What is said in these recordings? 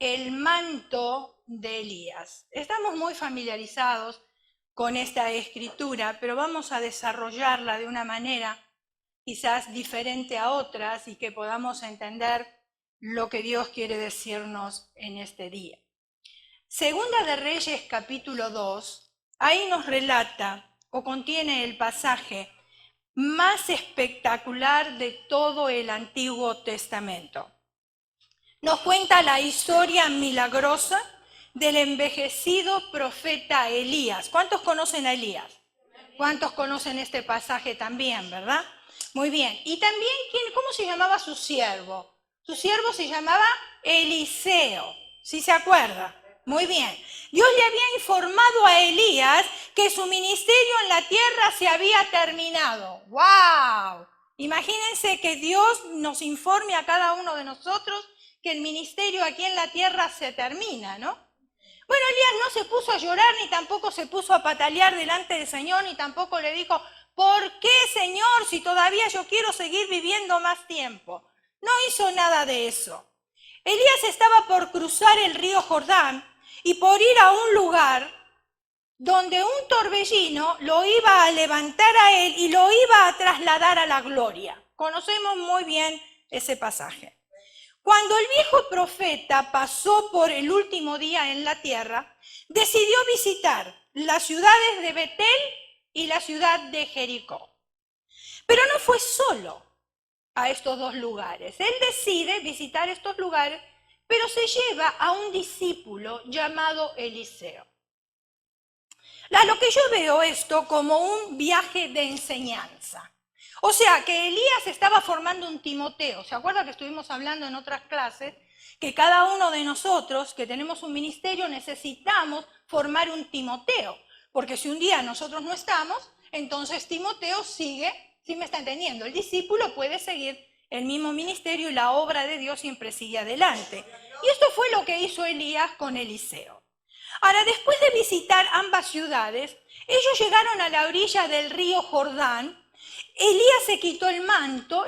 el manto de Elías. Estamos muy familiarizados con esta escritura, pero vamos a desarrollarla de una manera quizás diferente a otras y que podamos entender lo que Dios quiere decirnos en este día. Segunda de Reyes, capítulo 2, ahí nos relata o contiene el pasaje más espectacular de todo el Antiguo Testamento. Nos cuenta la historia milagrosa del envejecido profeta Elías. ¿Cuántos conocen a Elías? ¿Cuántos conocen este pasaje también, verdad? Muy bien. Y también, ¿cómo se llamaba su siervo? Su siervo se llamaba Eliseo. ¿Sí se acuerda? Muy bien. Dios le había informado a Elías que su ministerio en la tierra se había terminado. ¡Wow! Imagínense que Dios nos informe a cada uno de nosotros que el ministerio aquí en la tierra se termina, ¿no? Bueno, Elías no se puso a llorar, ni tampoco se puso a patalear delante del Señor, ni tampoco le dijo, ¿por qué, Señor, si todavía yo quiero seguir viviendo más tiempo? No hizo nada de eso. Elías estaba por cruzar el río Jordán y por ir a un lugar donde un torbellino lo iba a levantar a él y lo iba a trasladar a la gloria. Conocemos muy bien ese pasaje. Cuando el viejo profeta pasó por el último día en la tierra, decidió visitar las ciudades de Betel y la ciudad de Jericó. Pero no fue solo a estos dos lugares. Él decide visitar estos lugares, pero se lleva a un discípulo llamado Eliseo. Lo que yo veo esto como un viaje de enseñanza. O sea, que Elías estaba formando un Timoteo. ¿Se acuerda que estuvimos hablando en otras clases? Que cada uno de nosotros que tenemos un ministerio necesitamos formar un Timoteo. Porque si un día nosotros no estamos, entonces Timoteo sigue, ¿sí me está entendiendo? El discípulo puede seguir el mismo ministerio y la obra de Dios siempre sigue adelante. Y esto fue lo que hizo Elías con Eliseo. Ahora, después de visitar ambas ciudades, ellos llegaron a la orilla del río Jordán. Elías se quitó el manto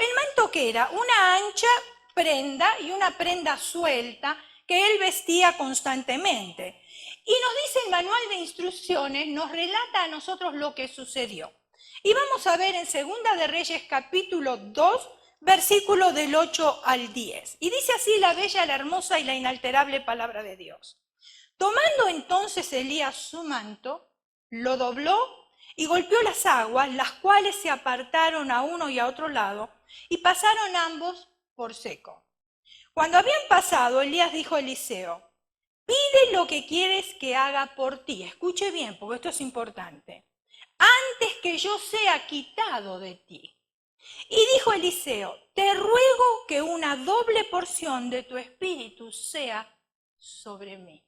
que era una ancha prenda y una prenda suelta que él vestía constantemente. Y nos dice el manual de instrucciones, nos relata a nosotros lo que sucedió. Y vamos a ver en Segunda de Reyes capítulo 2, versículo del 8 al 10. Y dice así la bella, la hermosa y la inalterable palabra de Dios. Tomando entonces Elías su manto, lo dobló y golpeó las aguas, las cuales se apartaron a uno y a otro lado, y pasaron ambos por seco. Cuando habían pasado, Elías dijo a Eliseo, pide lo que quieres que haga por ti. Escuche bien, porque esto es importante. Antes que yo sea quitado de ti. Y dijo Eliseo, te ruego que una doble porción de tu espíritu sea sobre mí.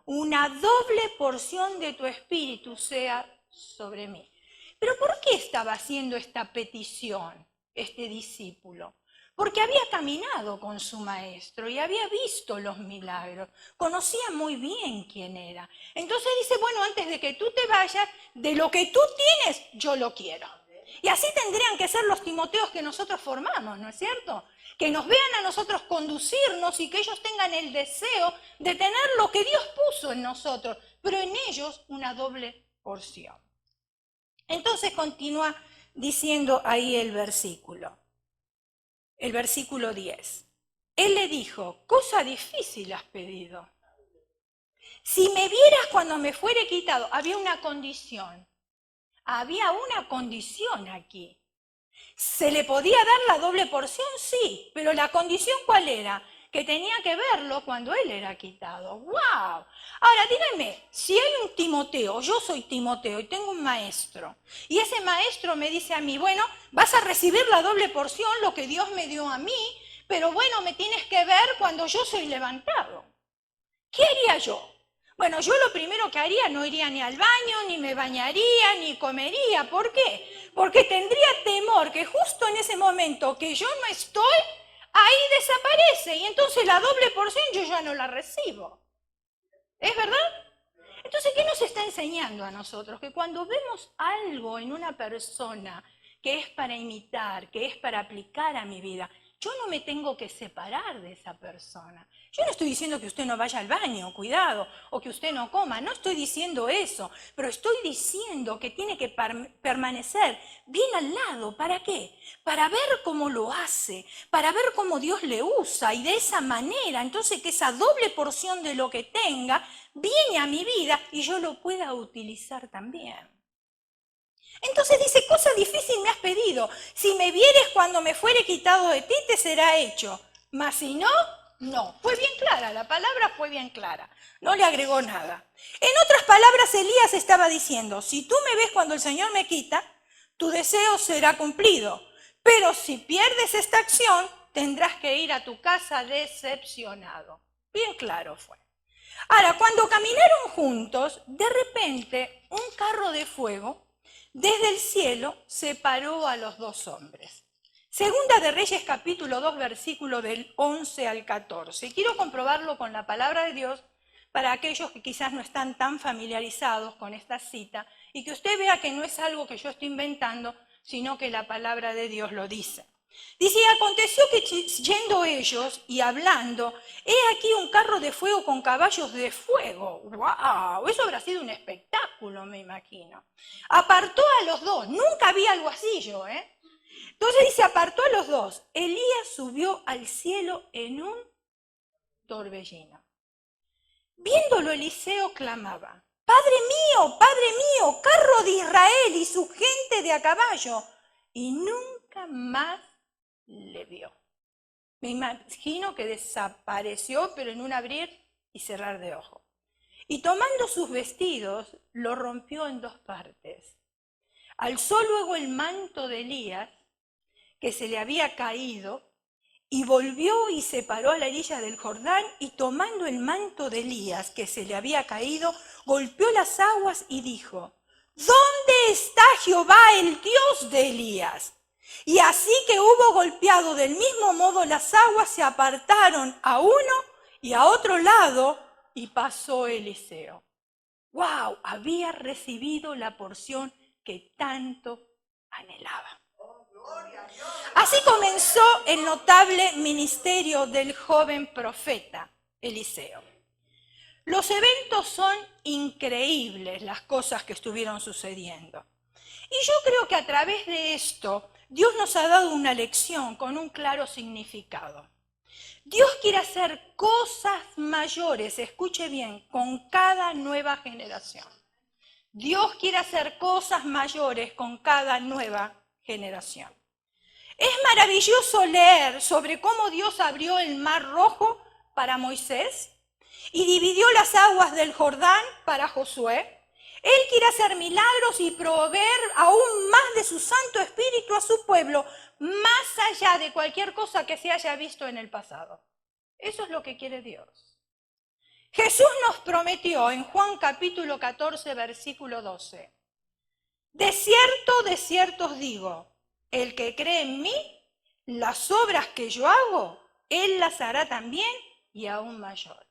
Una doble porción de tu espíritu sea sobre mí. Pero ¿por qué estaba haciendo esta petición este discípulo? Porque había caminado con su maestro y había visto los milagros, conocía muy bien quién era. Entonces dice, bueno, antes de que tú te vayas, de lo que tú tienes, yo lo quiero. Y así tendrían que ser los Timoteos que nosotros formamos, ¿no es cierto? Que nos vean a nosotros conducirnos y que ellos tengan el deseo de tener lo que Dios puso en nosotros, pero en ellos una doble porción. Entonces continúa diciendo ahí el versículo 10. Él le dijo, cosa difícil has pedido. Si me vieras cuando me fuere quitado, había una condición aquí. ¿Se le podía dar la doble porción? Sí, pero la condición ¿cuál era? Que tenía que verlo cuando él era quitado. ¡Wow! Ahora díganme, si hay un Timoteo, yo soy Timoteo y tengo un maestro, y ese maestro me dice a mí, bueno, vas a recibir la doble porción, lo que Dios me dio a mí, pero bueno, me tienes que ver cuando yo soy levantado. ¿Qué haría yo? Bueno, yo lo primero que haría, no iría ni al baño, ni me bañaría, ni comería. ¿Por qué? Porque tendría temor que justo en ese momento que yo no estoy, ahí desaparece. Y entonces la doble porción yo ya no la recibo. ¿Es verdad? Entonces, ¿qué nos está enseñando a nosotros? Que cuando vemos algo en una persona que es para imitar, que es para aplicar a mi vida, yo no me tengo que separar de esa persona. Yo no estoy diciendo que usted no vaya al baño, cuidado, o que usted no coma, no estoy diciendo eso, pero estoy diciendo que tiene que permanecer bien al lado. ¿Para qué? Para ver cómo lo hace, para ver cómo Dios le usa, y de esa manera, entonces, que esa doble porción de lo que tenga viene a mi vida y yo lo pueda utilizar también. Entonces dice, cosa difícil me has pedido. Si me vieres cuando me fuere quitado de ti, te será hecho. Mas si no, no. Fue bien clara, la palabra fue bien clara. No le agregó nada. En otras palabras, Elías estaba diciendo, si tú me ves cuando el Señor me quita, tu deseo será cumplido. Pero si pierdes esta acción, tendrás que ir a tu casa decepcionado. Bien claro fue. Ahora, cuando caminaron juntos, de repente, un carro de fuego desde el cielo separó a los dos hombres. Segunda de Reyes capítulo 2, versículo del 11 al 14. Quiero comprobarlo con la palabra de Dios para aquellos que quizás no están tan familiarizados con esta cita y que usted vea que no es algo que yo estoy inventando, sino que la palabra de Dios lo dice. Dice, aconteció que yendo ellos y hablando, he aquí un carro de fuego con caballos de fuego. ¡Wow! Eso habrá sido un espectáculo, me imagino. Apartó a los dos. Nunca vi algo así yo, Entonces dice, apartó a los dos. Elías subió al cielo en un torbellino. Viéndolo, Eliseo clamaba, Padre mío, carro de Israel y su gente de a caballo. Y nunca más le vio. Me imagino que desapareció, pero en un abrir y cerrar de ojos. Y tomando sus vestidos, lo rompió en dos partes. Alzó luego el manto de Elías, que se le había caído, y volvió y se paró a la orilla del Jordán, y tomando el manto de Elías, que se le había caído, golpeó las aguas y dijo, ¿dónde está Jehová, el Dios de Elías? Y así que hubo golpeado del mismo modo las aguas, se apartaron a uno y a otro lado, y pasó Eliseo. ¡Wow! Había recibido la porción que tanto anhelaba. Así comenzó el notable ministerio del joven profeta Eliseo. Los eventos son increíbles, las cosas que estuvieron sucediendo. Y yo creo que a través de esto, Dios nos ha dado una lección con un claro significado. Dios quiere hacer cosas mayores, escuche bien, con cada nueva generación. Dios quiere hacer cosas mayores con cada nueva generación. Es maravilloso leer sobre cómo Dios abrió el Mar Rojo para Moisés y dividió las aguas del Jordán para Josué. Él quiere hacer milagros y proveer aún más de su Santo Espíritu a su pueblo, más allá de cualquier cosa que se haya visto en el pasado. Eso es lo que quiere Dios. Jesús nos prometió en Juan capítulo 14, versículo 12. De cierto os digo, el que cree en mí, las obras que yo hago, él las hará también y aún mayor.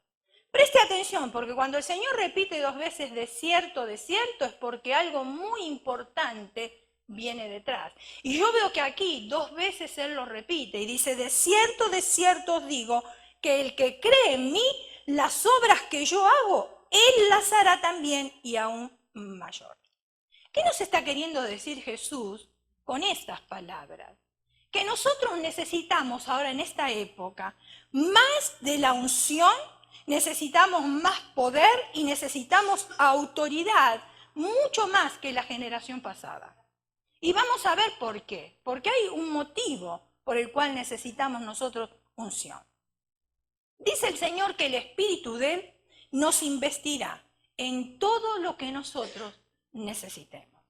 Preste atención, porque cuando el Señor repite dos veces de cierto, es porque algo muy importante viene detrás. Y yo veo que aquí dos veces Él lo repite y dice, de cierto os digo, que el que cree en mí, las obras que yo hago, Él las hará también y aún mayor. ¿Qué nos está queriendo decir Jesús con estas palabras? Que nosotros necesitamos ahora en esta época más de la unción, necesitamos más poder y necesitamos autoridad, mucho más que la generación pasada. Y vamos a ver por qué. Porque hay un motivo por el cual necesitamos nosotros unción. Dice el Señor que el Espíritu de Él nos investirá en todo lo que nosotros necesitemos.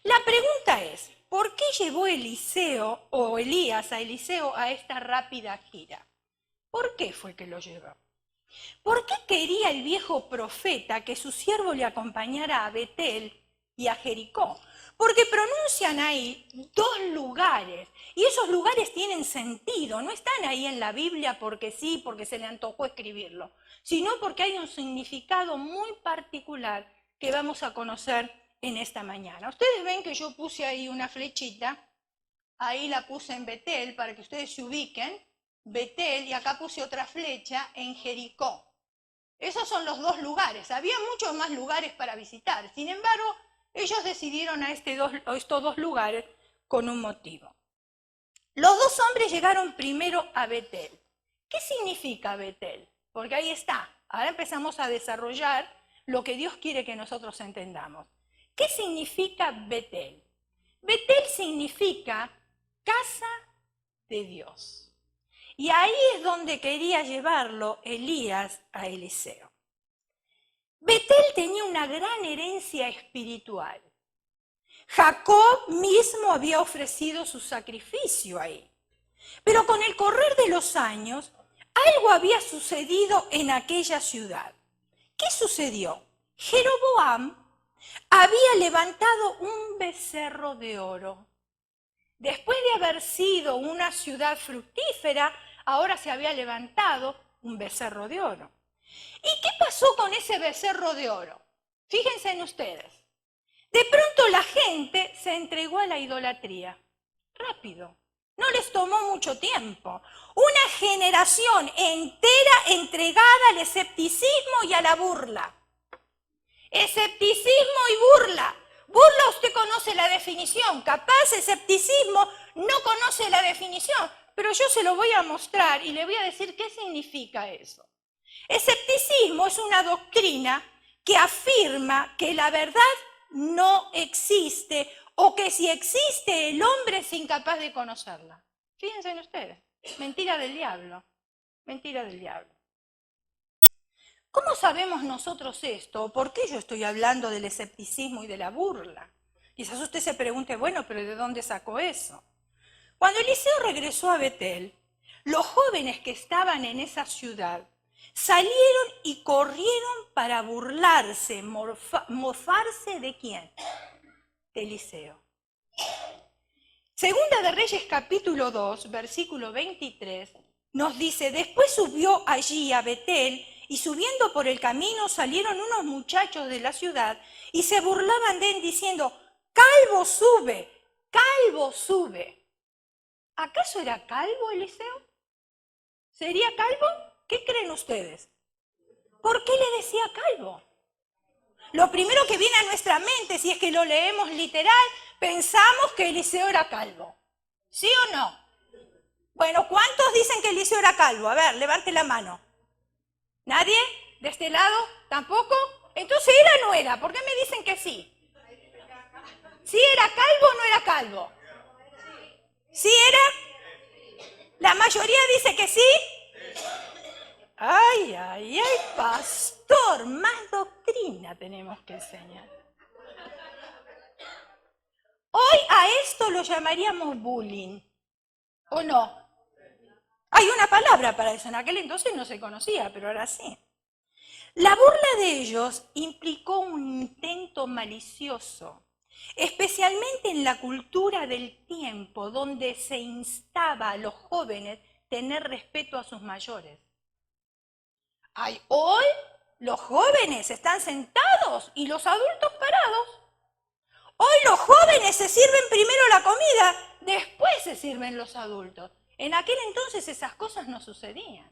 La pregunta es, ¿por qué llevó Eliseo o Elías a Eliseo a esta rápida gira? ¿Por qué fue que lo llevó? ¿Por qué quería el viejo profeta que su siervo le acompañara a Betel y a Jericó? Porque pronuncian ahí dos lugares y esos lugares tienen sentido, no están ahí en la Biblia porque sí, porque se le antojó escribirlo, sino porque hay un significado muy particular que vamos a conocer en esta mañana. Ustedes ven que yo puse ahí una flechita ahí la puse en Betel para que ustedes se ubiquen, Betel, y acá puse otra flecha en Jericó. Esos son los dos lugares. Había muchos más lugares para visitar. Sin embargo, ellos decidieron a estos dos lugares con un motivo. Los dos hombres llegaron primero a Betel. ¿Qué significa Betel? Porque ahí está. Ahora empezamos a desarrollar lo que Dios quiere que nosotros entendamos. ¿Qué significa Betel? Betel significa casa de Dios. Y ahí es donde quería llevarlo Elías a Eliseo. Betel tenía una gran herencia espiritual. Jacob mismo había ofrecido su sacrificio ahí. Pero con el correr de los años, algo había sucedido en aquella ciudad. ¿Qué sucedió? Jeroboam había levantado un becerro de oro. Después de haber sido una ciudad fructífera, ahora se había levantado un becerro de oro. ¿Y qué pasó con ese becerro de oro? Fíjense en ustedes. De pronto la gente se entregó a la idolatría. Rápido. No les tomó mucho tiempo. Una generación entera entregada al escepticismo y a la burla. Escepticismo y burla. Burla, usted conoce la definición. Capaz escepticismo no conoce la definición. Pero yo se lo voy a mostrar y le voy a decir qué significa eso. Escepticismo es una doctrina que afirma que la verdad no existe o que si existe el hombre es incapaz de conocerla. Fíjense en ustedes, mentira del diablo, mentira del diablo. ¿Cómo sabemos nosotros esto? ¿Por qué yo estoy hablando del escepticismo y de la burla? Quizás usted se pregunte, bueno, pero ¿de dónde sacó eso? Cuando Eliseo regresó a Betel, los jóvenes que estaban en esa ciudad salieron y corrieron para burlarse, mofarse ¿de quién? De Eliseo. Segunda de Reyes capítulo 2, versículo 23, nos dice, después subió allí a Betel y subiendo por el camino salieron unos muchachos de la ciudad y se burlaban de él diciendo, calvo sube, calvo sube. ¿Acaso era calvo Eliseo? ¿Sería calvo? ¿Qué creen ustedes? ¿Por qué le decía calvo? Lo primero que viene a nuestra mente, si es que lo leemos literal, pensamos que Eliseo era calvo. ¿Sí o no? Bueno, ¿cuántos dicen que Eliseo era calvo? A ver, levante la mano. ¿Nadie? ¿De este lado? ¿Tampoco? Entonces, ¿era o no era? ¿Por qué me dicen que sí? ¿Sí era calvo o no era calvo? ¿Sí era? ¿La mayoría dice que sí? Ay, ay, ay, pastor, más doctrina tenemos que enseñar. Hoy a esto lo llamaríamos bullying, ¿o no? Hay una palabra para eso, en aquel entonces no se conocía, pero ahora sí. La burla de ellos implicó un intento malicioso, especialmente en la cultura del tiempo, donde se instaba a los jóvenes a tener respeto a sus mayores. Hoy los jóvenes están sentados y los adultos parados. Hoy los jóvenes se sirven primero la comida, después se sirven los adultos. En aquel entonces esas cosas no sucedían.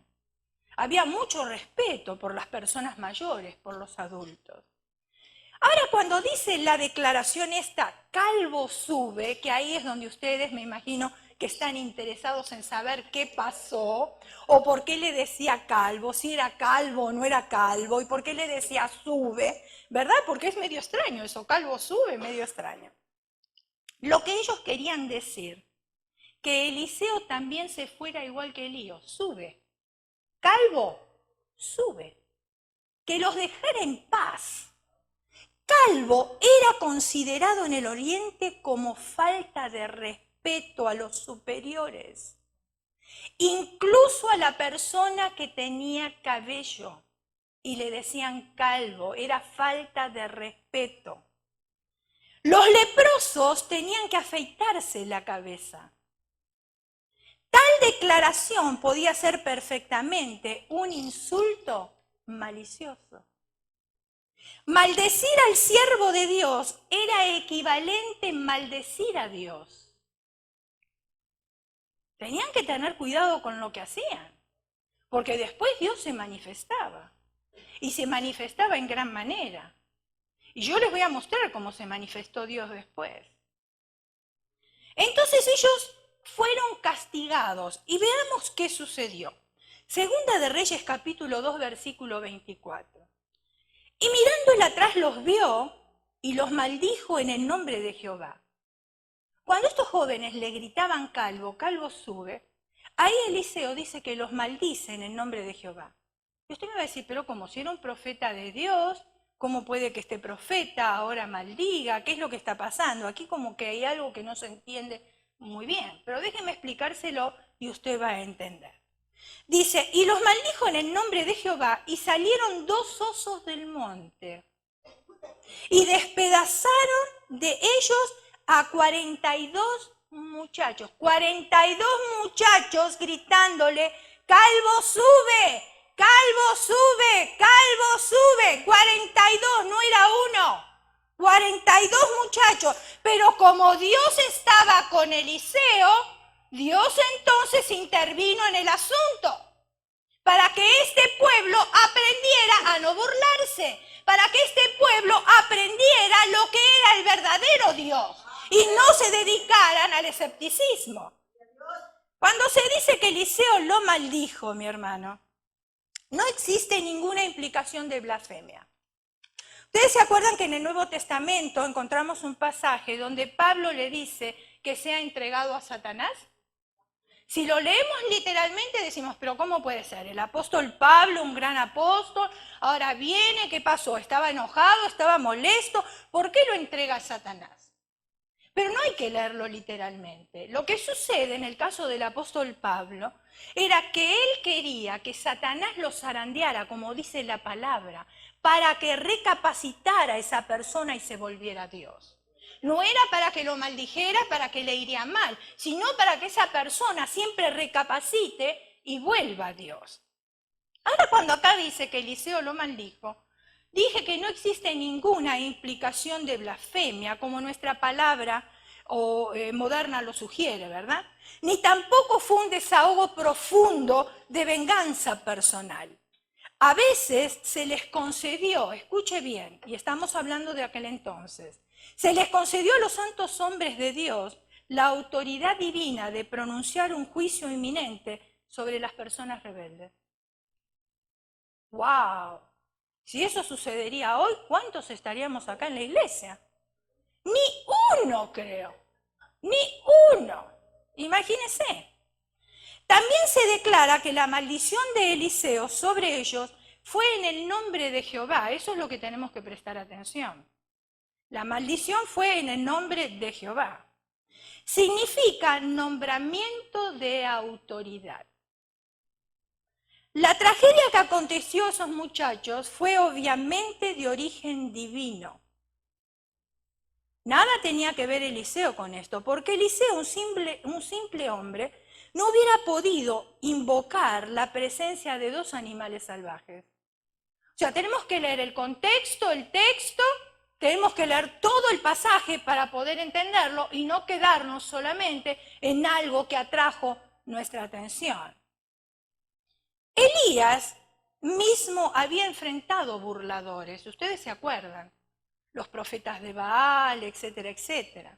Había mucho respeto por las personas mayores, por los adultos. Ahora, cuando dice la declaración esta, calvo sube, que ahí es donde ustedes, me imagino, que están interesados en saber qué pasó, o por qué le decía calvo, si era calvo o no era calvo, y por qué le decía sube, ¿verdad? Porque es medio extraño eso, calvo sube, medio extraño. Lo que ellos querían decir, que Eliseo también se fuera igual que Elías, sube. Calvo, sube. Que los dejara en paz. Calvo era considerado en el Oriente como falta de respeto a los superiores, incluso a la persona que tenía cabello, y le decían calvo, era falta de respeto. Los leprosos tenían que afeitarse la cabeza. Tal declaración podía ser perfectamente un insulto malicioso. Maldecir al siervo de Dios era equivalente a maldecir a Dios. Tenían que tener cuidado con lo que hacían, porque después Dios se manifestaba, y se manifestaba en gran manera. Y yo les voy a mostrar cómo se manifestó Dios después. Entonces ellos fueron castigados, y veamos qué sucedió. Segunda de Reyes capítulo 2, versículo 24. Y mirando él atrás los vio y los maldijo en el nombre de Jehová. Cuando estos jóvenes le gritaban calvo, calvo sube, ahí Eliseo dice que los maldice en el nombre de Jehová. Y usted me va a decir, pero como si era un profeta de Dios, ¿cómo puede que este profeta ahora maldiga? ¿Qué es lo que está pasando? Aquí como que hay algo que no se entiende muy bien, pero déjeme explicárselo y usted va a entender. Dice, y los maldijo en el nombre de Jehová, y salieron 2 osos del monte, y despedazaron de ellos a 42 muchachos. 42 muchachos gritándole, calvo sube, calvo sube, calvo sube. 42, no era uno. 42 muchachos. Pero como Dios estaba con Eliseo, Dios entonces intervino en el asunto para que este pueblo aprendiera a no burlarse, para que este pueblo aprendiera lo que era el verdadero Dios y no se dedicaran al escepticismo. Cuando se dice que Eliseo lo maldijo, mi hermano, no existe ninguna implicación de blasfemia. ¿Ustedes se acuerdan que en el Nuevo Testamento encontramos un pasaje donde Pablo le dice que sea entregado a Satanás? Si lo leemos literalmente decimos, pero ¿cómo puede ser? El apóstol Pablo, un gran apóstol, ahora viene, ¿qué pasó? ¿Estaba enojado? ¿Estaba molesto? ¿Por qué lo entrega a Satanás? Pero no hay que leerlo literalmente. Lo que sucede en el caso del apóstol Pablo era que él quería que Satanás lo zarandeara, como dice la palabra, para que recapacitara a esa persona y se volviera a Dios. No era para que lo maldijera, para que le iría mal, sino para que esa persona siempre recapacite y vuelva a Dios. Ahora cuando acá dice que Eliseo lo maldijo, dije que no existe ninguna implicación de blasfemia, como nuestra palabra moderna lo sugiere, ¿verdad? Ni tampoco fue un desahogo profundo de venganza personal. A veces se les concedió, escuche bien, y estamos hablando de aquel entonces, se les concedió a los santos hombres de Dios la autoridad divina de pronunciar un juicio inminente sobre las personas rebeldes. ¡Wow! Si eso sucedería hoy, ¿cuántos estaríamos acá en la iglesia? Ni uno, creo. Ni uno. Imagínense. También se declara que la maldición de Eliseo sobre ellos fue en el nombre de Jehová. Eso es lo que tenemos que prestar atención. La maldición fue en el nombre de Jehová. Significa nombramiento de autoridad. La tragedia que aconteció a esos muchachos fue obviamente de origen divino. Nada tenía que ver Eliseo con esto, porque Eliseo, un simple hombre, no hubiera podido invocar la presencia de 2 animales salvajes. O sea, tenemos que leer el contexto, el texto, tenemos que leer todo el pasaje para poder entenderlo y no quedarnos solamente en algo que atrajo nuestra atención. Elías mismo había enfrentado burladores, ustedes se acuerdan, los profetas de Baal, etcétera, etcétera,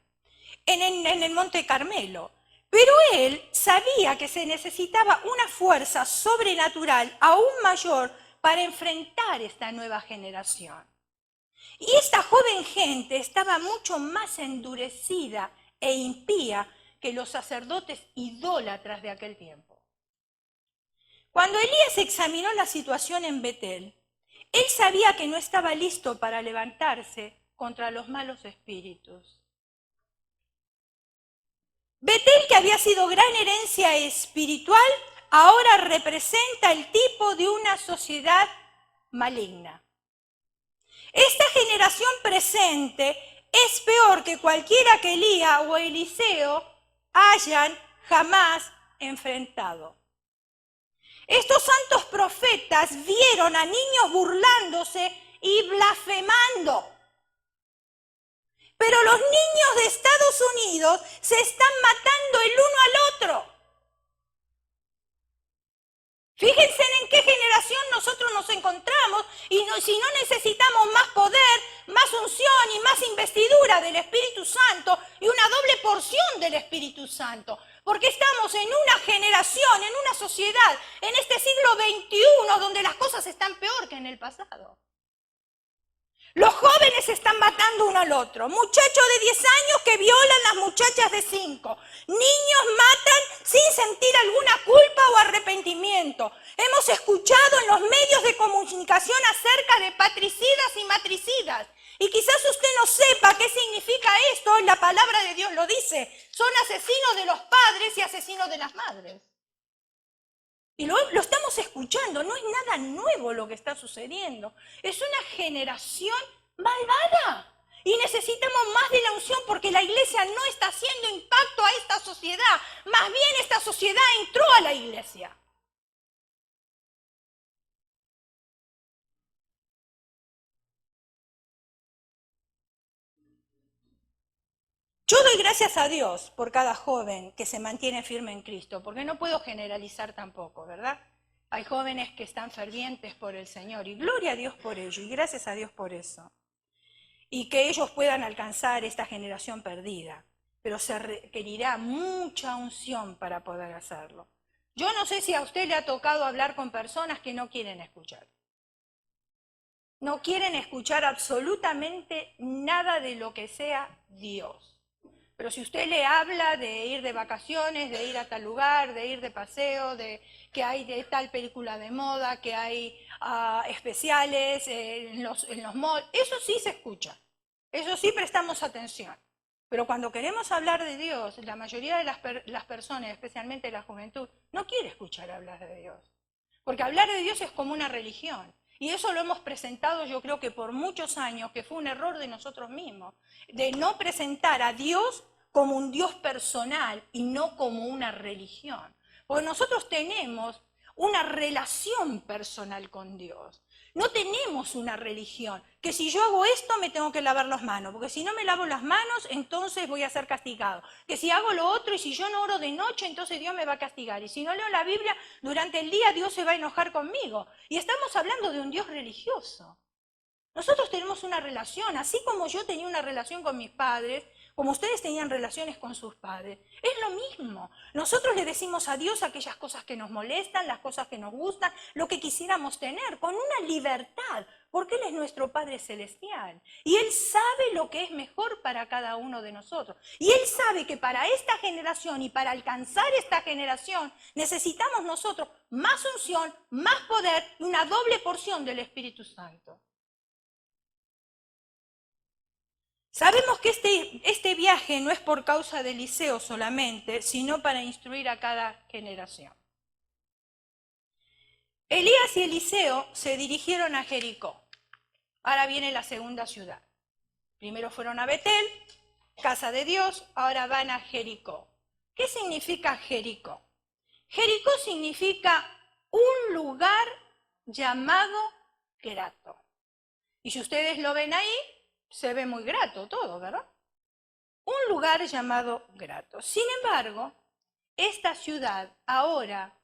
en el Monte Carmelo. Pero él sabía que se necesitaba una fuerza sobrenatural aún mayor para enfrentar esta nueva generación. Y esta joven gente estaba mucho más endurecida e impía que los sacerdotes idólatras de aquel tiempo. Cuando Elías examinó la situación en Betel, él sabía que no estaba listo para levantarse contra los malos espíritus. Betel, que había sido gran herencia espiritual, ahora representa el tipo de una sociedad maligna. Esta generación presente es peor que cualquiera que Elías o Eliseo hayan jamás enfrentado. Estos santos profetas vieron a niños burlándose y blasfemando. Pero los niños de Estados Unidos se están matando el uno al otro. Fíjense en qué generación nosotros nos encontramos y si no necesitamos más poder, más unción y más investidura del Espíritu Santo y una doble porción del Espíritu Santo. Porque estamos en una generación, en una sociedad, en este siglo XXI, donde las cosas están peor que en el pasado. Los jóvenes se están matando uno al otro. Muchachos de 10 años que violan las muchachas de 5. Niños matan sin sentir alguna culpa o arrepentimiento. Hemos escuchado en los medios de comunicación acerca de patricidas y matricidas. Y quizás usted no sepa qué significa esto, la palabra de Dios lo dice. Son asesinos de los padres y asesinos de las madres. Y lo estamos escuchando, no es nada nuevo lo que está sucediendo. Es una generación malvada. Y necesitamos más de la unción porque la iglesia no está haciendo impacto a esta sociedad. Más bien esta sociedad entró a la iglesia. Yo doy gracias a Dios por cada joven que se mantiene firme en Cristo, porque no puedo generalizar tampoco, ¿verdad? Hay jóvenes que están fervientes por el Señor y gloria a Dios por ello y gracias a Dios por eso. Y que ellos puedan alcanzar esta generación perdida, pero se requerirá mucha unción para poder hacerlo. Yo no sé si a usted le ha tocado hablar con personas que no quieren escuchar. No quieren escuchar absolutamente nada de lo que sea Dios. Pero si usted le habla de ir de vacaciones, de ir a tal lugar, de ir de paseo, de que hay de tal película de moda, que hay especiales en los malls, eso sí se escucha. Eso sí prestamos atención. Pero cuando queremos hablar de Dios, la mayoría de las personas, especialmente la juventud, no quiere escuchar hablar de Dios. Porque hablar de Dios es como una religión. Y eso lo hemos presentado yo creo que por muchos años, que fue un error de nosotros mismos, de no presentar a Dios como un Dios personal y no como una religión. Porque nosotros tenemos una relación personal con Dios. No tenemos una religión, que si yo hago esto me tengo que lavar las manos, porque si no me lavo las manos, entonces voy a ser castigado. Que si hago lo otro y si yo no oro de noche, entonces Dios me va a castigar. Y si no leo la Biblia durante el día, Dios se va a enojar conmigo. Y estamos hablando de un Dios religioso. Nosotros tenemos una relación, así como yo tenía una relación con mis padres, como ustedes tenían relaciones con sus padres. Es lo mismo. Nosotros le decimos a Dios aquellas cosas que nos molestan, las cosas que nos gustan, lo que quisiéramos tener, con una libertad, porque Él es nuestro Padre Celestial. Y Él sabe lo que es mejor para cada uno de nosotros. Y Él sabe que para esta generación y para alcanzar esta generación necesitamos nosotros más unción, más poder y una doble porción del Espíritu Santo. Sabemos que este viaje no es por causa de Eliseo solamente, sino para instruir a cada generación. Elías y Eliseo se dirigieron a Jericó. Ahora viene la segunda ciudad. Primero fueron a Betel, casa de Dios, ahora van a Jericó. ¿Qué significa Jericó? Jericó significa un lugar llamado grato. Y si ustedes lo ven ahí, se ve muy grato todo, ¿verdad? Un lugar llamado grato. Sin embargo, esta ciudad ahora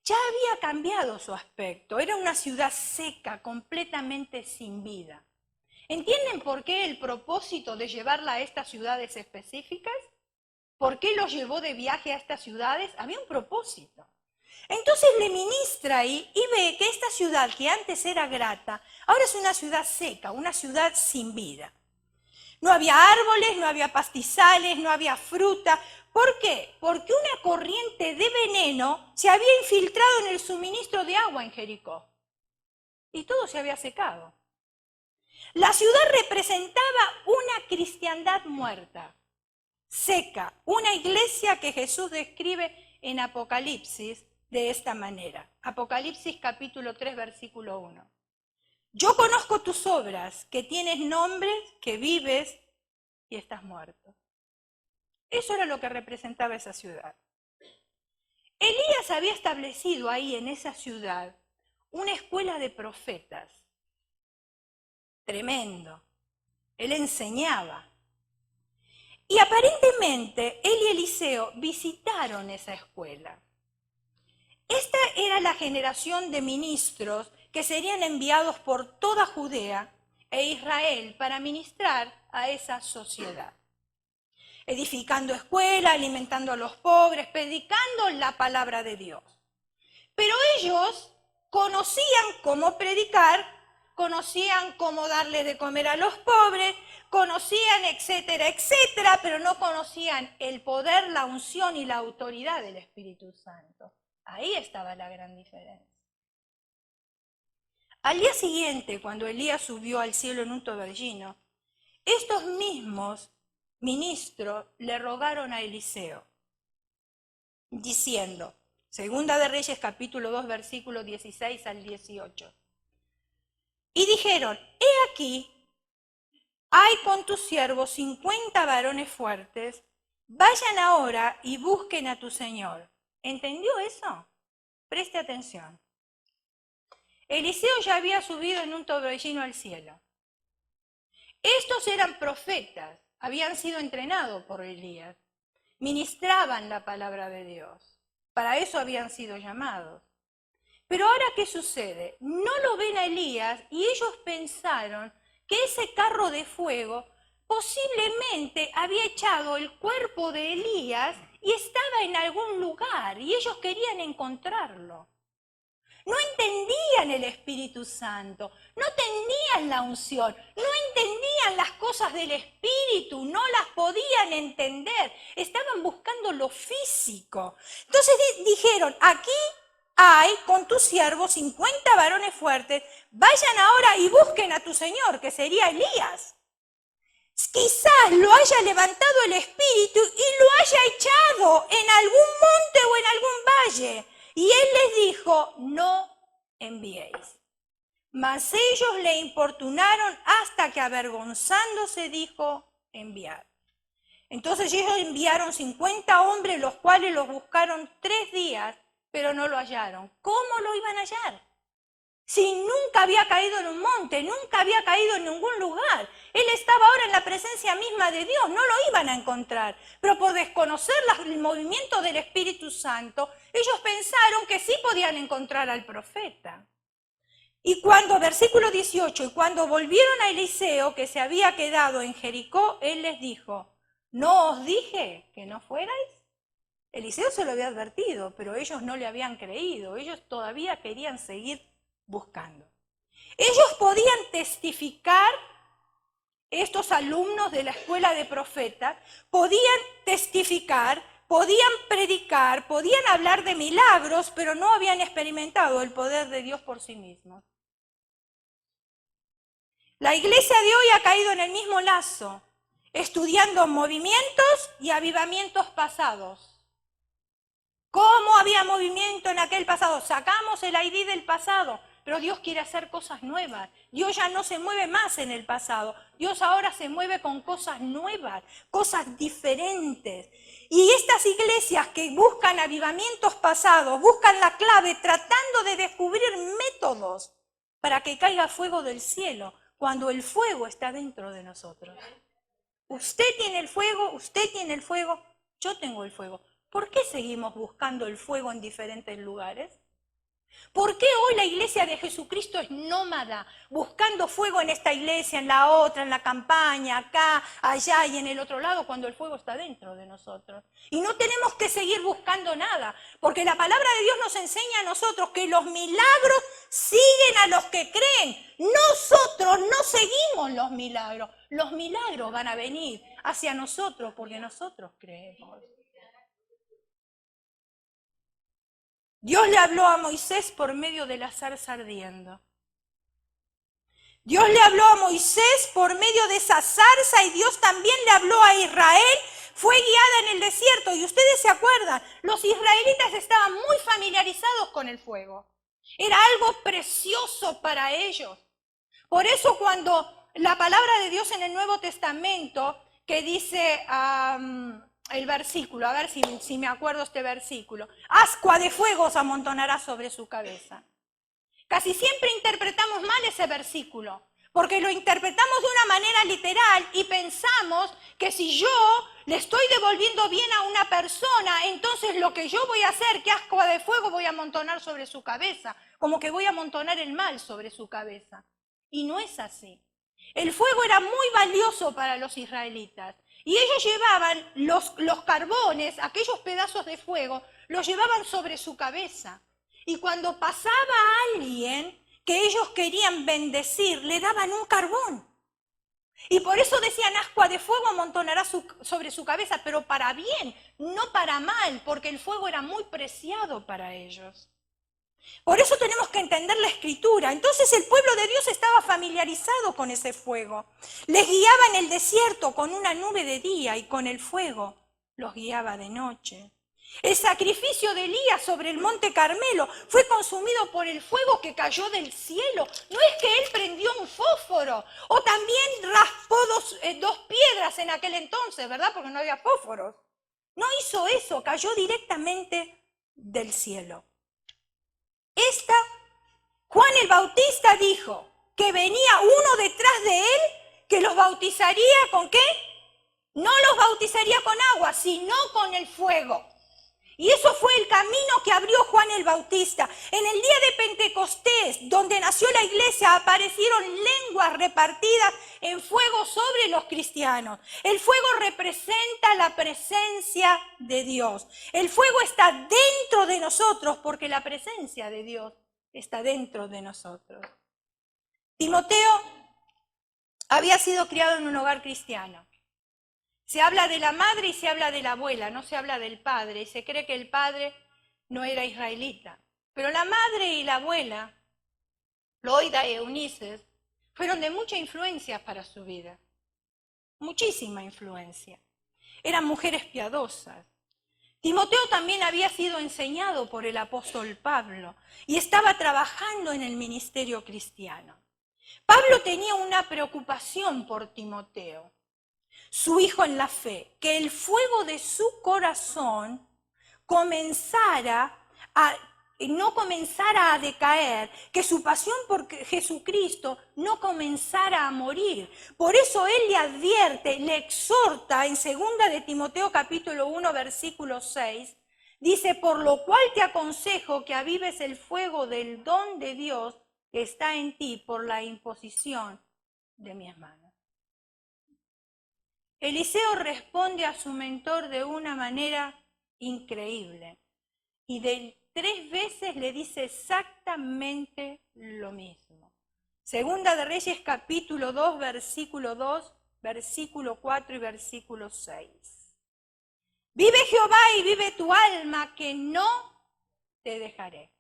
ya había cambiado su aspecto. Era una ciudad seca, completamente sin vida. ¿Entienden por qué el propósito de llevarla a estas ciudades específicas? ¿Por qué los llevó de viaje a estas ciudades? Había un propósito. Entonces le ministra ahí y ve que esta ciudad que antes era grata, ahora es una ciudad seca, una ciudad sin vida. No había árboles, no había pastizales, no había fruta. ¿Por qué? Porque una corriente de veneno se había infiltrado en el suministro de agua en Jericó. Y todo se había secado. La ciudad representaba una cristiandad muerta, seca, una iglesia que Jesús describe en Apocalipsis de esta manera. Apocalipsis capítulo 3, versículo 1. Yo conozco tus obras, que tienes nombre, que vives y estás muerto. Eso era lo que representaba esa ciudad. Elías había establecido ahí en esa ciudad una escuela de profetas. Tremendo. Él enseñaba. Y aparentemente él y Eliseo visitaron esa escuela. Esta era la generación de ministros que serían enviados por toda Judea e Israel para ministrar a esa sociedad, edificando escuelas, alimentando a los pobres, predicando la palabra de Dios. Pero ellos conocían cómo predicar, conocían cómo darle de comer a los pobres, conocían etcétera, etcétera, pero no conocían el poder, la unción y la autoridad del Espíritu Santo. Ahí estaba la gran diferencia. Al día siguiente, cuando Elías subió al cielo en un torbellino, estos mismos ministros le rogaron a Eliseo, diciendo, Segunda de Reyes capítulo 2, versículos 16 al 18. Y dijeron, he aquí, hay con tus siervos 50 varones fuertes, vayan ahora y busquen a tu señor. ¿Entendió eso? Preste atención. Eliseo ya había subido en un torbellino al cielo. Estos eran profetas, habían sido entrenados por Elías, ministraban la palabra de Dios, para eso habían sido llamados. Pero ahora, ¿qué sucede? No lo ven a Elías y ellos pensaron que ese carro de fuego posiblemente había echado el cuerpo de Elías y estaba en algún lugar y ellos querían encontrarlo. No entendían el Espíritu Santo, no tenían la unción, no entendían las cosas del Espíritu, no las podían entender, estaban buscando lo físico. Entonces dijeron, aquí hay con tus siervos 50 varones fuertes, vayan ahora y busquen a tu Señor, que sería Elías. Quizás lo haya levantado el Espíritu y lo haya echado en algún monte o en algún valle. Y él les dijo, no enviéis. Mas ellos le importunaron hasta que avergonzándose dijo, enviad. Entonces ellos enviaron 50 hombres, los cuales los buscaron 3 días, pero no lo hallaron. ¿Cómo lo iban a hallar? Si nunca había caído en un monte, nunca había caído en ningún lugar. Él estaba ahora en la presencia misma de Dios, no lo iban a encontrar. Pero por desconocer el movimiento del Espíritu Santo, ellos pensaron que sí podían encontrar al profeta. Y cuando, versículo 18, y cuando volvieron a Eliseo, que se había quedado en Jericó, él les dijo, ¿no os dije que no fuerais? Eliseo se lo había advertido, pero ellos no le habían creído, ellos todavía querían seguir buscando. Ellos podían testificar, estos alumnos de la escuela de profetas, podían testificar, podían predicar, podían hablar de milagros, pero no habían experimentado el poder de Dios por sí mismos. La iglesia de hoy ha caído en el mismo lazo, estudiando movimientos y avivamientos pasados. ¿Cómo había movimiento en aquel pasado? Sacamos el ID del pasado, pero Dios quiere hacer cosas nuevas. Dios ya no se mueve más en el pasado. Dios ahora se mueve con cosas nuevas, cosas diferentes. Y estas iglesias que buscan avivamientos pasados, buscan la clave tratando de descubrir métodos para que caiga fuego del cielo, cuando el fuego está dentro de nosotros. Usted tiene el fuego, yo tengo el fuego. ¿Por qué seguimos buscando el fuego en diferentes lugares? ¿Por qué hoy la iglesia de Jesucristo es nómada, buscando fuego en esta iglesia, en la otra, en la campaña, acá, allá y en el otro lado, cuando el fuego está dentro de nosotros? Y no tenemos que seguir buscando nada, porque la palabra de Dios nos enseña a nosotros que los milagros siguen a los que creen. Nosotros no seguimos los milagros van a venir hacia nosotros porque nosotros creemos. Dios le habló a Moisés por medio de la zarza ardiendo. Dios le habló a Moisés por medio de esa zarza y Dios también le habló a Israel. Fue guiada en el desierto y ustedes se acuerdan, los israelitas estaban muy familiarizados con el fuego. Era algo precioso para ellos. Por eso cuando la palabra de Dios en el Nuevo Testamento, que dice... el versículo, a ver si me acuerdo este versículo. Ascua de fuego se amontonará sobre su cabeza. Casi siempre interpretamos mal ese versículo, porque lo interpretamos de una manera literal y pensamos que si yo le estoy devolviendo bien a una persona, entonces lo que yo voy a hacer, que ascua de fuego voy a amontonar sobre su cabeza, como que voy a amontonar el mal sobre su cabeza. Y no es así. El fuego era muy valioso para los israelitas y ellos llevaban los carbones, aquellos pedazos de fuego, los llevaban sobre su cabeza. Y cuando pasaba alguien que ellos querían bendecir, le daban un carbón. Y por eso decían, ascua de fuego amontonará sobre su cabeza, pero para bien, no para mal, porque el fuego era muy preciado para ellos. Por eso tenemos que entender la Escritura. Entonces el pueblo de Dios estaba familiarizado con ese fuego. Les guiaba en el desierto con una nube de día y con el fuego los guiaba de noche. El sacrificio de Elías sobre el monte Carmelo fue consumido por el fuego que cayó del cielo. No es que él prendió un fósforo o también raspó dos piedras en aquel entonces, ¿verdad? Porque no había fósforos. No hizo eso, cayó directamente del cielo. Juan el Bautista dijo que venía uno detrás de él que los bautizaría ¿con qué? No los bautizaría con agua, sino con el fuego. Y eso fue el camino que abrió Juan el Bautista. En el día de Pentecostés, donde nació la iglesia, aparecieron lenguas repartidas en fuego sobre los cristianos. El fuego representa la presencia de Dios. El fuego está dentro de nosotros porque la presencia de Dios está dentro de nosotros. Timoteo había sido criado en un hogar cristiano. Se habla de la madre y se habla de la abuela, no se habla del padre, y se cree que el padre no era israelita. Pero la madre y la abuela, Loida y Eunice, fueron de mucha influencia para su vida. Muchísima influencia. Eran mujeres piadosas. Timoteo también había sido enseñado por el apóstol Pablo y estaba trabajando en el ministerio cristiano. Pablo tenía una preocupación por Timoteo, su hijo en la fe, que el fuego de su corazón no comenzara a decaer, que su pasión por Jesucristo no comenzara a morir. Por eso él le advierte, le exhorta en 2 de Timoteo capítulo 1 versículo 6, dice, por lo cual te aconsejo que avives el fuego del don de Dios que está en ti por la imposición de mis manos. Eliseo responde a su mentor de una manera increíble y 3 veces le dice exactamente lo mismo. Segunda de Reyes capítulo 2, versículo 2, versículo 4 y versículo 6. Vive Jehová y vive tu alma que no te dejaré.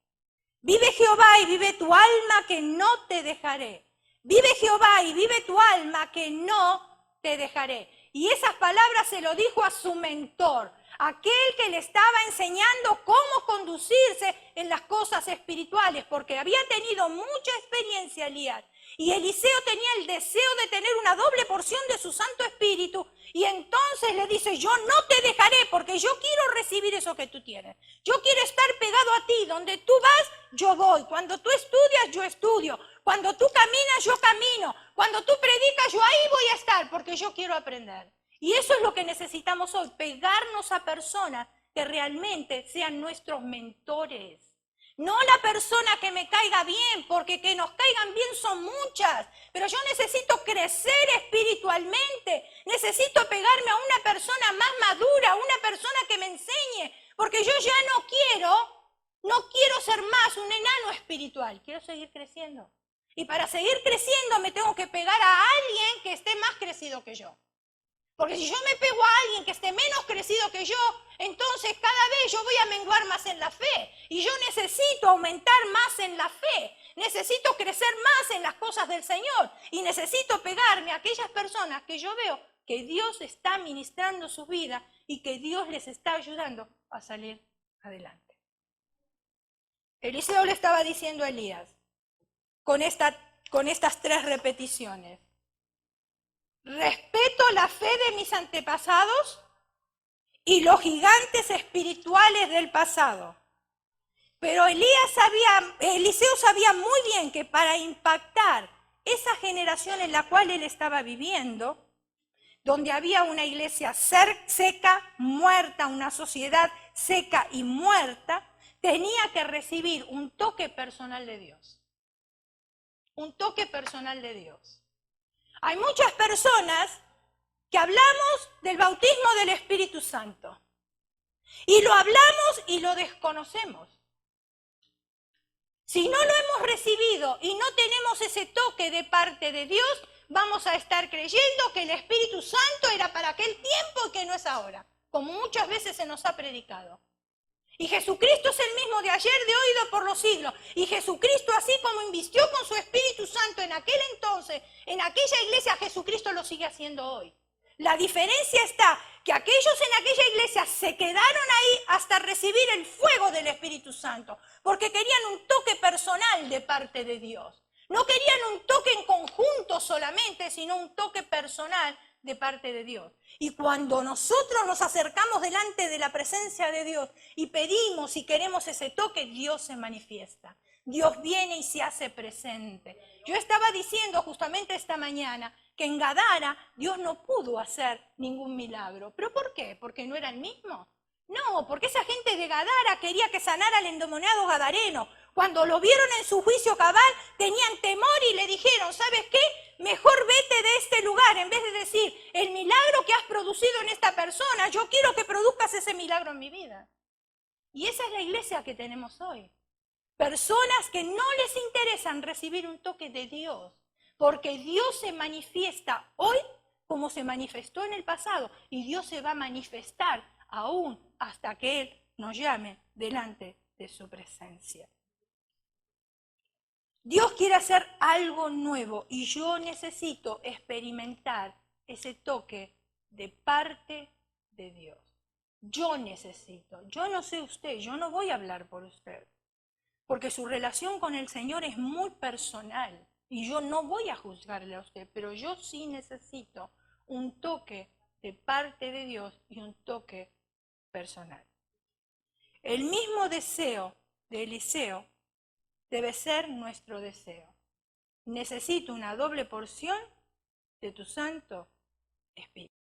Vive Jehová y vive tu alma que no te dejaré. Vive Jehová y vive tu alma que no te dejaré. Y esas palabras se lo dijo a su mentor, aquel que le estaba enseñando cómo conducirse en las cosas espirituales, porque había tenido mucha experiencia Elías. Y Eliseo tenía el deseo de tener una doble porción de su Santo Espíritu. Y entonces le dice, yo no te dejaré porque yo quiero recibir eso que tú tienes. Yo quiero estar pegado a ti. Donde tú vas, yo voy. Cuando tú estudias, yo estudio. Cuando tú caminas, yo camino. Cuando tú predicas, yo ahí voy a estar porque yo quiero aprender. Y eso es lo que necesitamos hoy, pegarnos a personas que realmente sean nuestros mentores. No la persona que me caiga bien, porque que nos caigan bien son muchas, pero yo necesito crecer espiritualmente, necesito pegarme a una persona más madura, una persona que me enseñe, porque yo ya no quiero ser más un enano espiritual, quiero seguir creciendo. Y para seguir creciendo me tengo que pegar a alguien que esté más crecido que yo. Porque si yo me pego a alguien que esté menos crecido que yo, entonces cada vez yo voy a menguar más en la fe. Y yo necesito aumentar más en la fe. Necesito crecer más en las cosas del Señor. Y necesito pegarme a aquellas personas que yo veo que Dios está ministrando su vida y que Dios les está ayudando a salir adelante. Eliseo le estaba diciendo a Elías, con estas 3 repeticiones, respeto la fe de mis antepasados y los gigantes espirituales del pasado. Pero Eliseo sabía muy bien que para impactar esa generación en la cual él estaba viviendo, donde había una iglesia seca, muerta, una sociedad seca y muerta, tenía que recibir un toque personal de Dios. Un toque personal de Dios. Hay muchas personas que hablamos del bautismo del Espíritu Santo. Y lo hablamos y lo desconocemos. Si no lo hemos recibido y no tenemos ese toque de parte de Dios, vamos a estar creyendo que el Espíritu Santo era para aquel tiempo y que no es ahora, como muchas veces se nos ha predicado. Y Jesucristo es el mismo de ayer, de hoy y de por los siglos. Y Jesucristo, así como invistió con su Espíritu Santo en aquel entonces, en aquella iglesia, Jesucristo lo sigue haciendo hoy. La diferencia está que aquellos en aquella iglesia se quedaron ahí hasta recibir el fuego del Espíritu Santo, porque querían un toque personal de parte de Dios. No querían un toque en conjunto solamente, sino un toque personal de parte de Dios. Y cuando nosotros nos acercamos delante de la presencia de Dios y pedimos y queremos ese toque, Dios se manifiesta. Dios viene y se hace presente. Yo estaba diciendo justamente esta mañana que en Gadara Dios no pudo hacer ningún milagro. ¿Pero por qué? ¿Porque no era el mismo? No, porque esa gente de Gadara quería que sanara al endemoniado gadareno. Cuando lo vieron en su juicio cabal, tenían temor y le dijeron, ¿sabes qué? Mejor vete de este lugar, en vez de decir, el milagro que has producido en esta persona, yo quiero que produzcas ese milagro en mi vida. Y esa es la iglesia que tenemos hoy. Personas que no les interesan recibir un toque de Dios, porque Dios se manifiesta hoy como se manifestó en el pasado, y Dios se va a manifestar aún hasta que Él nos llame delante de su presencia. Dios quiere hacer algo nuevo y yo necesito experimentar ese toque de parte de Dios. Yo necesito, yo no sé usted, yo no voy a hablar por usted, porque su relación con el Señor es muy personal y yo no voy a juzgarle a usted, pero yo sí necesito un toque de parte de Dios y un toque personal. El mismo deseo de Eliseo debe ser nuestro deseo. Necesito una doble porción de tu Santo Espíritu.